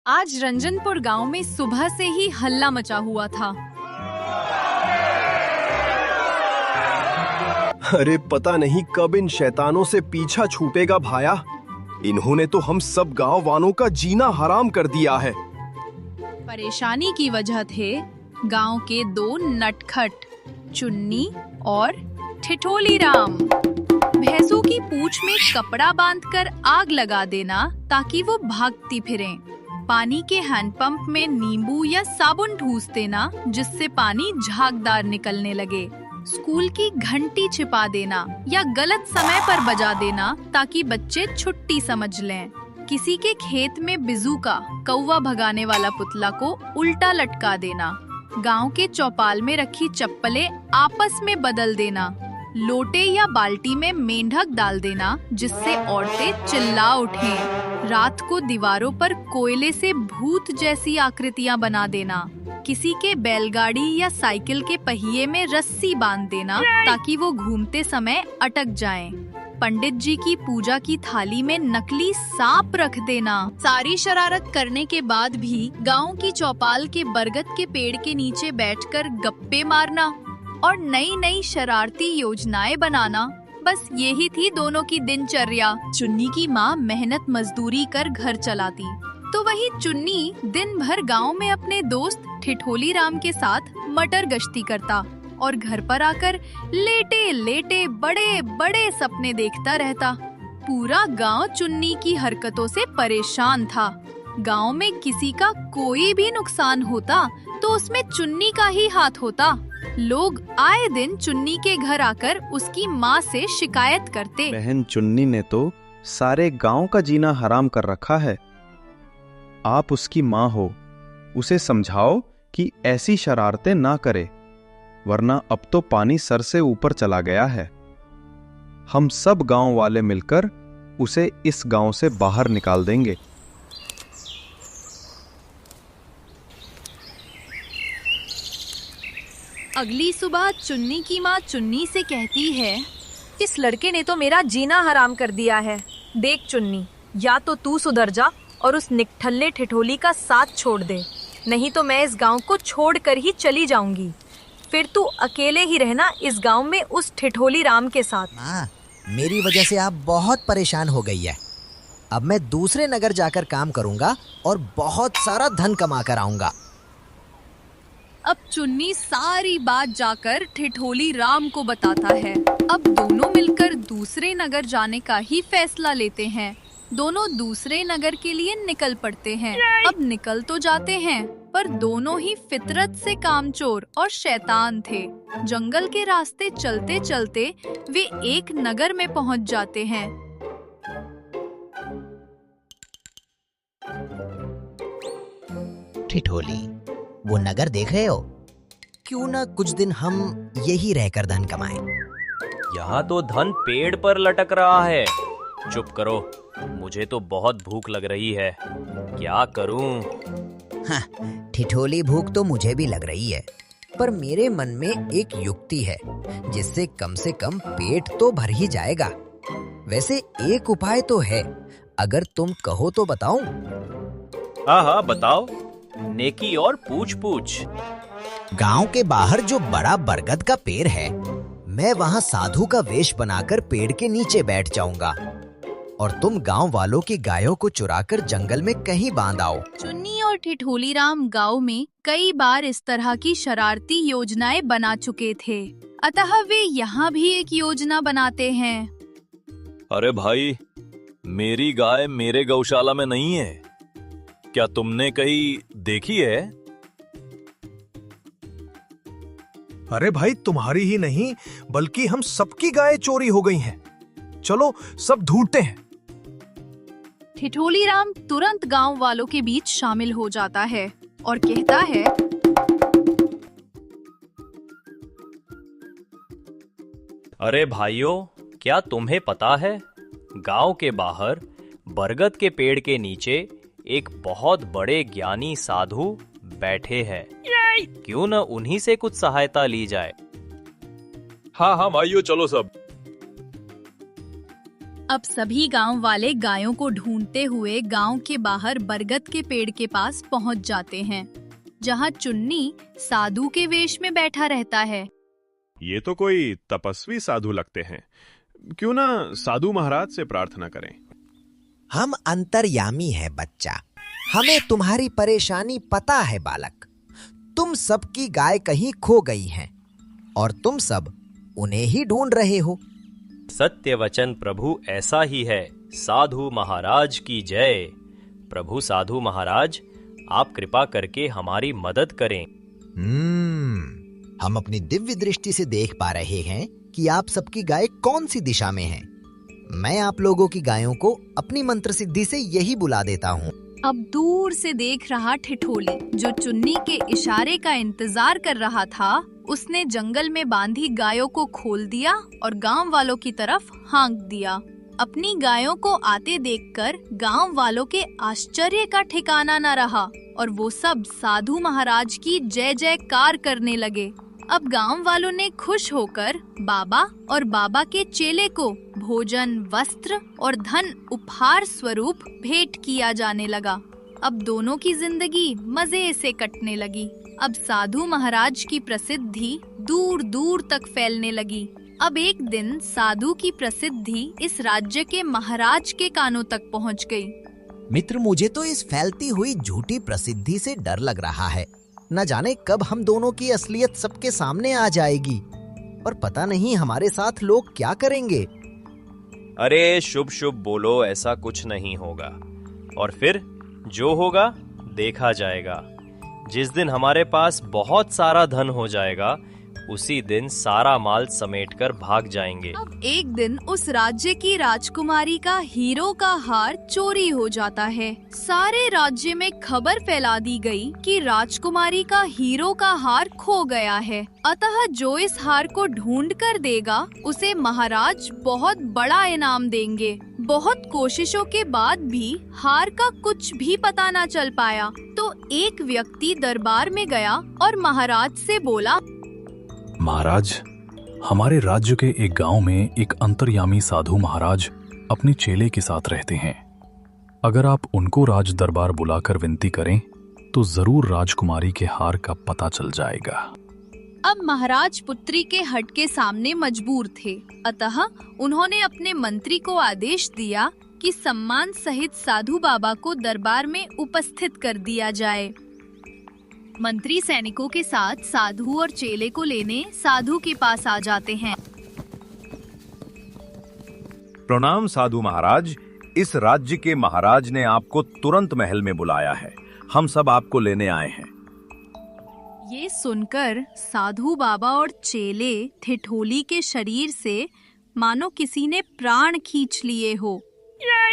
आज रंजनपुर गांव में सुबह से ही हल्ला मचा हुआ था। अरे पता नहीं कब इन शैतानों से पीछा छूटेगा भाया। इन्होंने तो हम सब गांव वालों का जीना हराम कर दिया है। परेशानी की वजह थे गांव के दो नटखट, चुन्नी और ठिठोली राम। भैंसों की पूंछ में कपड़ा बांधकर आग लगा देना ताकि वो भागती फिरें। पानी के हैंडपंप में नींबू या साबुन ठूस देना जिससे पानी झागदार निकलने लगे। स्कूल की घंटी छिपा देना या गलत समय पर बजा देना ताकि बच्चे छुट्टी समझ लें। किसी के खेत में बिजू का कौवा भगाने वाला पुतला को उल्टा लटका देना। गांव के चौपाल में रखी चप्पलें आपस में बदल देना। लोटे या बाल्टी में मेंढक डाल देना जिससे औरतें चिल्ला उठें। रात को दीवारों पर कोयले से भूत जैसी आकृतियां बना देना। किसी के बैलगाड़ी या साइकिल के पहिए में रस्सी बांध देना ताकि वो घूमते समय अटक जाएं। पंडित जी की पूजा की थाली में नकली सांप रख देना। सारी शरारत करने के बाद भी गांव की चौपाल के बरगद के पेड़ के नीचे बैठकर गप्पे मारना और नई नई शरारती योजनाएं बनाना, बस यही थी दोनों की दिनचर्या। चुन्नी की माँ मेहनत मजदूरी कर घर चलाती तो वही चुन्नी दिन भर गांव में अपने दोस्त ठिठोली राम के साथ मटर गश्ती करता और घर पर आकर लेटे लेटे बड़े बड़े सपने देखता रहता। पूरा गांव चुन्नी की हरकतों से परेशान था। गांव में किसी का कोई भी नुकसान होता तो उसमें चुन्नी का ही हाथ होता। लोग आए दिन चुन्नी के घर आकर उसकी माँ से शिकायत करते। बहन चुन्नी ने तो सारे गांव का जीना हराम कर रखा है। आप उसकी माँ हो, उसे समझाओ कि ऐसी शरारतें ना करे, वरना अब तो पानी सर से ऊपर चला गया है। हम सब गांव वाले मिलकर उसे इस गांव से बाहर निकाल देंगे। अगली सुबह चुन्नी की माँ चुन्नी से कहती है, इस लड़के ने तो मेरा जीना हराम कर दिया है। देख चुन्नी, या तो तू सुधर जा और उस निकठल्ले ठिठोली का साथ छोड़ दे, नहीं तो मैं इस गांव को छोड़कर ही चली जाऊंगी। फिर तू अकेले ही रहना इस गांव में उस ठिठोली राम के साथ। माँ, मेरी वजह से आप बहुत परेशान हो गई है। अब मैं दूसरे नगर जाकर काम करूंगा और बहुत सारा धन कमा कर आऊंगा। अब चुन्नी सारी बात जाकर ठिठोली राम को बताता है। अब दोनों मिलकर दूसरे नगर जाने का ही फैसला लेते हैं। दोनों दूसरे नगर के लिए निकल पड़ते हैं। अब निकल तो जाते हैं पर दोनों ही फितरत से कामचोर और शैतान थे। जंगल के रास्ते चलते चलते वे एक नगर में पहुंच जाते हैं। ठिठोली, वो नगर देख रहे हो? क्यों ना कुछ दिन हम यही रहकर धन कमाएं। यहाँ तो धन पेड़ पर लटक रहा है। चुप करो, मुझे तो बहुत भूख लग रही है। क्या करूं? हाँ, ठिठोली, भूख तो मुझे भी लग रही है, पर मेरे मन में एक युक्ति है जिससे कम से कम पेट तो भर ही जाएगा। वैसे एक उपाय तो है, अगर तुम कहो तो बताऊं? हाँ हाँ बताओ, नेकी और पूछ पूछ। गांव के बाहर जो बड़ा बरगद का पेड़ है, मैं वहाँ साधु का वेश बनाकर पेड़ के नीचे बैठ जाऊंगा और तुम गांव वालों की गायों को चुराकर जंगल में कहीं बांध आओ। चुन्नी और ठिठोली राम गाँव में कई बार इस तरह की शरारती योजनाएं बना चुके थे, अतः वे यहाँ भी एक योजना बनाते हैं। अरे भाई, मेरी गाय मेरे गौशाला में नहीं है, क्या तुमने कहीं देखी है? अरे भाई, तुम्हारी ही नहीं बल्कि हम सबकी गायें चोरी हो गई हैं। चलो सब ढूंढते हैं। ठिठोली राम तुरंत गांव वालों के बीच शामिल हो जाता है और कहता है, अरे भाइयों, क्या तुम्हें पता है गांव के बाहर बरगद के पेड़ के नीचे एक बहुत बड़े ज्ञानी साधु बैठे हैं। क्यों न उन्हीं से कुछ सहायता ली जाए। हाँ हाँ भाइयों, चलो सब। अब सभी गांव वाले गायों को ढूंढते हुए गांव के बाहर बरगद के पेड़ के पास पहुंच जाते हैं, जहां चुन्नी साधु के वेश में बैठा रहता है। ये तो कोई तपस्वी साधु लगते हैं। क्यों ना साधु महाराज से प्रार्थना करें। हम अंतर्यामी है बच्चा, हमें तुम्हारी परेशानी पता है बालक। तुम सबकी गाय कहीं खो गई हैं और तुम सब उन्हें ही ढूंढ रहे हो। सत्य वचन प्रभु ऐसा ही है। साधु महाराज की जय। प्रभु साधु महाराज, आप कृपा करके हमारी मदद करें। हम अपनी दिव्य दृष्टि से देख पा रहे हैं कि आप सबकी गाय कौन सी दिशा में है। मैं आप लोगों की गायों को अपनी मंत्र सिद्धि से यही बुला देता हूँ। अब दूर से देख रहा ठिठोली, जो चुन्नी के इशारे का इंतजार कर रहा था, उसने जंगल में बांधी गायों को खोल दिया और गांव वालों की तरफ हाँक दिया। अपनी गायों को आते देखकर गांव वालों के आश्चर्य का ठिकाना न रहा और वो सब साधु महाराज की जय जयकार करने लगे। अब गांव वालों ने खुश होकर बाबा और बाबा के चेले को भोजन, वस्त्र और धन उपहार स्वरूप भेंट किया जाने लगा। अब दोनों की जिंदगी मजे से कटने लगी। अब साधु महाराज की प्रसिद्धि दूर दूर तक फैलने लगी। अब एक दिन साधु की प्रसिद्धि इस राज्य के महाराज के कानों तक पहुंच गई। मित्र, मुझे तो इस फैलती हुई झूठी प्रसिद्धि से डर लग रहा है। न जाने कब हम दोनों की असलियत सबके सामने आ जाएगी और पता नहीं हमारे साथ लोग क्या करेंगे। अरे शुभ शुभ बोलो, ऐसा कुछ नहीं होगा। और फिर जो होगा देखा जाएगा। जिस दिन हमारे पास बहुत सारा धन हो जाएगा, उसी दिन सारा माल समेटकर भाग जाएंगे। अब एक दिन उस राज्य की राजकुमारी का हीरो का हार चोरी हो जाता है। सारे राज्य में खबर फैला दी गई कि राजकुमारी का हीरो का हार खो गया है। अतः जो इस हार को ढूंढ कर देगा, उसे महाराज बहुत बड़ा इनाम देंगे। बहुत कोशिशों के बाद भी हार का कुछ भी पता न चल पाया, तो एक व्यक्ति दरबार में गया और महाराज से बोला, महाराज, हमारे राज्य के एक गांव में एक अंतर्यामी साधु महाराज अपने चेले के साथ रहते हैं। अगर आप उनको राज दरबार बुलाकर विनती करें तो जरूर राजकुमारी के हार का पता चल जाएगा। अब महाराज पुत्री के हट के सामने मजबूर थे, अतः उन्होंने अपने मंत्री को आदेश दिया कि सम्मान सहित साधु बाबा को दरबार में उपस्थित कर दिया जाए। मंत्री सैनिकों के साथ साधु और चेले को लेने साधु के पास आ जाते हैं। प्रणाम साधु महाराज, इस राज्य के महाराज ने आपको तुरंत महल में बुलाया है। हम सब आपको लेने आए हैं। ये सुनकर साधु बाबा और चेले ठिठोली के शरीर से मानो किसी ने प्राण खींच लिए हो।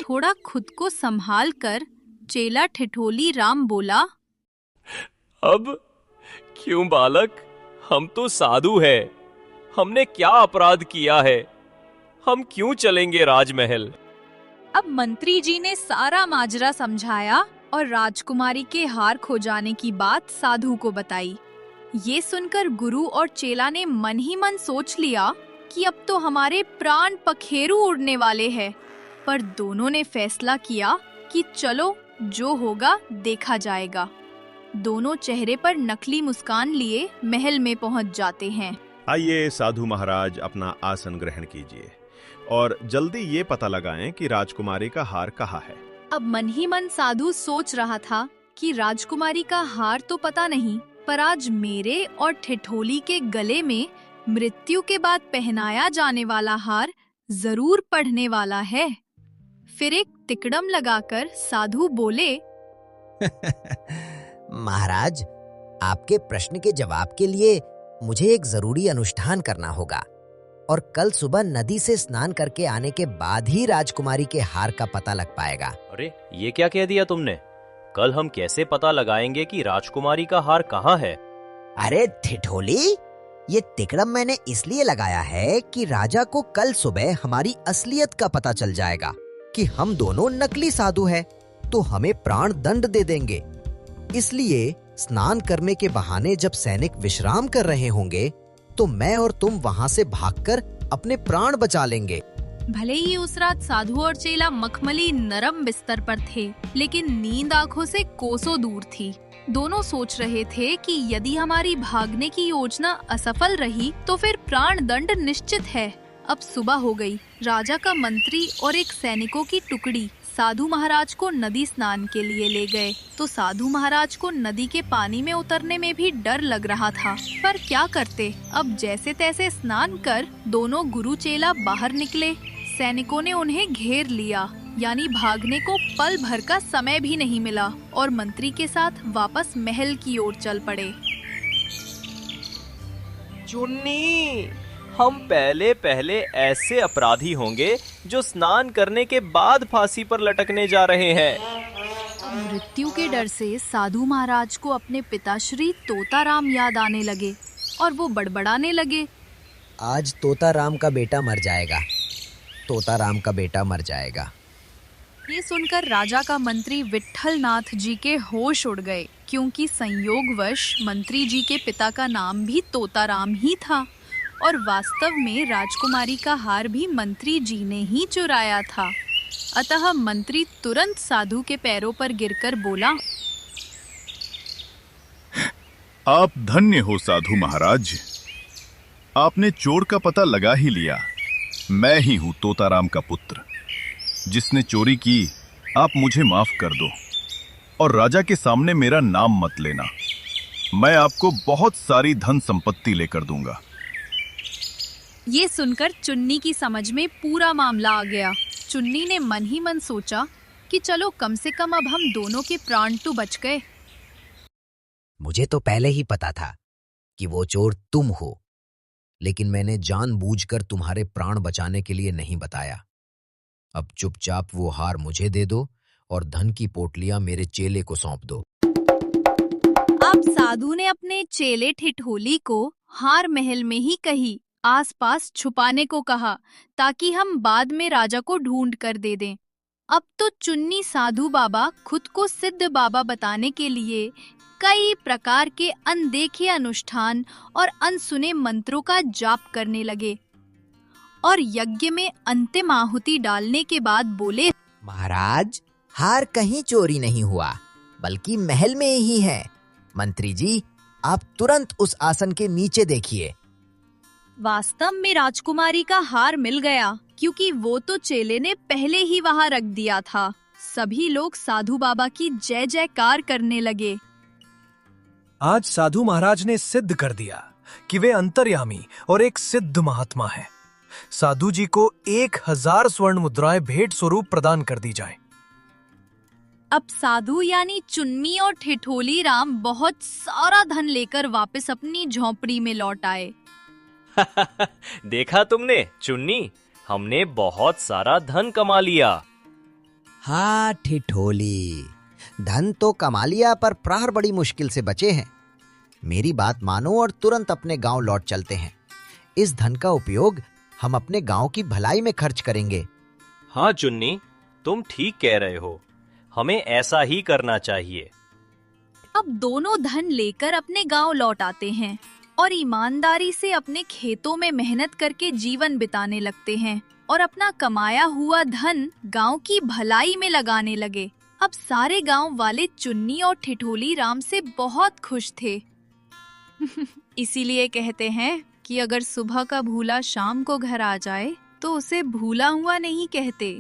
थोड़ा खुद को संभाल कर चेला ठिठोली राम बोला, अब क्यों बालक, हम तो साधु हैं। हमने क्या अपराध किया है? हम क्यों चलेंगे राजमहल? अब मंत्री जी ने सारा माजरा समझाया और राजकुमारी के हार खो जाने की बात साधु को बताई। ये सुनकर गुरु और चेला ने मन ही मन सोच लिया कि अब तो हमारे प्राण पखेरु उड़ने वाले हैं। पर दोनों ने फैसला किया कि चलो जो होगा देखा जाएगा। दोनों चेहरे पर नकली मुस्कान लिए महल में पहुंच जाते हैं। आइए साधु महाराज, अपना आसन ग्रहण कीजिए और जल्दी ये पता लगाएं कि राजकुमारी का हार कहाँ है। अब मन ही मन साधु सोच रहा था कि राजकुमारी का हार तो पता नहीं, पर आज मेरे और ठिठोली के गले में मृत्यु के बाद पहनाया जाने वाला हार जरूर पढ़ने वाला है। फिर एक तिकड़म लगाकर साधु बोले, महाराज, आपके प्रश्न के जवाब के लिए मुझे एक जरूरी अनुष्ठान करना होगा और कल सुबह नदी से स्नान करके आने के बाद ही राजकुमारी के हार का पता लग पाएगा। अरे ये क्या कह दिया तुमने? कल हम कैसे पता लगाएंगे कि राजकुमारी का हार कहाँ है? अरे ठिठोली, ये तिकड़म मैंने इसलिए लगाया है कि राजा को कल सुबह हमारी असलियत का पता चल जाएगा कि हम दोनों नकली साधु हैं, तो हमें प्राण दंड दे देंगे। इसलिए स्नान करने के बहाने जब सैनिक विश्राम कर रहे होंगे, तो मैं और तुम वहां से भागकर अपने प्राण बचा लेंगे। भले ही उस रात साधु और चेला मखमली नरम बिस्तर पर थे, लेकिन नींद आंखों से कोसों दूर थी। दोनों सोच रहे थे कि यदि हमारी भागने की योजना असफल रही तो फिर प्राण दंड निश्चित है। अब सुबह हो गई। राजा का मंत्री और एक सैनिकों की टुकड़ी साधु महाराज को नदी स्नान के लिए ले गए। तो साधु महाराज को नदी के पानी में उतरने में भी डर लग रहा था, पर क्या करते। अब जैसे तैसे स्नान कर दोनों गुरु चेला बाहर निकले। सैनिकों ने उन्हें घेर लिया, यानी भागने को पल भर का समय भी नहीं मिला, और मंत्री के साथ वापस महल की ओर चल पड़े। चुन्नी, हम पहले पहले ऐसे अपराधी होंगे जो स्नान करने के बाद फांसी पर लटकने जा रहे हैं। मृत्यु के डर से साधु महाराज को अपने पिताश्री तोताराम याद आने लगे और वो बड़बड़ाने लगे। आज तोताराम का बेटा मर जाएगा, तोताराम का बेटा मर जाएगा। ये सुनकर राजा का मंत्री विट्ठल नाथ जी के होश उड़ गए, क्योंकि संयोगवश मंत्री जी के पिता का नाम भी तोताराम ही था, और वास्तव में राजकुमारी का हार भी मंत्री जी ने ही चुराया था। अतः मंत्री तुरंत साधु के पैरों पर गिरकर बोला, आप धन्य हो साधु महाराज, आपने चोर का पता लगा ही लिया। मैं ही हूं तोताराम का पुत्र, जिसने चोरी की। आप मुझे माफ कर दो और राजा के सामने मेरा नाम मत लेना। मैं आपको बहुत सारी धन संपत्ति लेकर दूंगा। ये सुनकर चुन्नी की समझ में पूरा मामला आ गया। चुन्नी ने मन ही मन सोचा कि चलो कम से कम अब हम दोनों के प्राण तो बच गए। मुझे तो पहले ही पता था कि वो चोर तुम हो, लेकिन मैंने जानबूझकर तुम्हारे प्राण बचाने के लिए नहीं बताया। अब चुपचाप वो हार मुझे दे दो और धन की पोटलियां मेरे चेले को सौंप दो। अब साधु ने अपने चेले ठिठोली को हार महल में ही कहीं आसपास छुपाने को कहा, ताकि हम बाद में राजा को ढूंढ कर दे दें। अब तो चुन्नी साधु बाबा खुद को सिद्ध बाबा बताने के लिए कई प्रकार के अनदेखे अनुष्ठान और अनसुने मंत्रों का जाप करने लगे, और यज्ञ में अंतिम आहुति डालने के बाद बोले, महाराज, हार कहीं चोरी नहीं हुआ, बल्कि महल में ही है। मंत्री जी, आप तुरंत उस आसन के नीचे देखिए। वास्तव में राजकुमारी का हार मिल गया, क्योंकि वो तो चेले ने पहले ही वहां रख दिया था। सभी लोग साधु बाबा की जय जयकार करने लगे। आज साधु महाराज ने सिद्ध कर दिया कि वे अंतर्यामी और एक सिद्ध महात्मा हैं। साधु जी को 1000 स्वर्ण मुद्राएं भेंट स्वरूप प्रदान कर दी जाए। अब साधु यानी चुन्नी और ठिठोली राम बहुत सारा धन लेकर वापस अपनी झोंपड़ी में लौट आए। देखा तुमने चुन्नी, हमने बहुत सारा धन कमा लिया। हाँ ठिठोली, धन तो कमा लिया, पर प्रहर बड़ी मुश्किल से बचे हैं। मेरी बात मानो और तुरंत अपने गांव लौट चलते हैं। इस धन का उपयोग हम अपने गांव की भलाई में खर्च करेंगे। हाँ चुन्नी, तुम ठीक कह रहे हो, हमें ऐसा ही करना चाहिए। अब दोनों धन लेकर अपने गांव लौट आते हैं और ईमानदारी से अपने खेतों में मेहनत करके जीवन बिताने लगते हैं, और अपना कमाया हुआ धन गांव की भलाई में लगाने लगे। अब सारे गांव वाले चुन्नी और ठिठोली राम से बहुत खुश थे। इसीलिए कहते हैं कि अगर सुबह का भूला शाम को घर आ जाए तो उसे भूला हुआ नहीं कहते।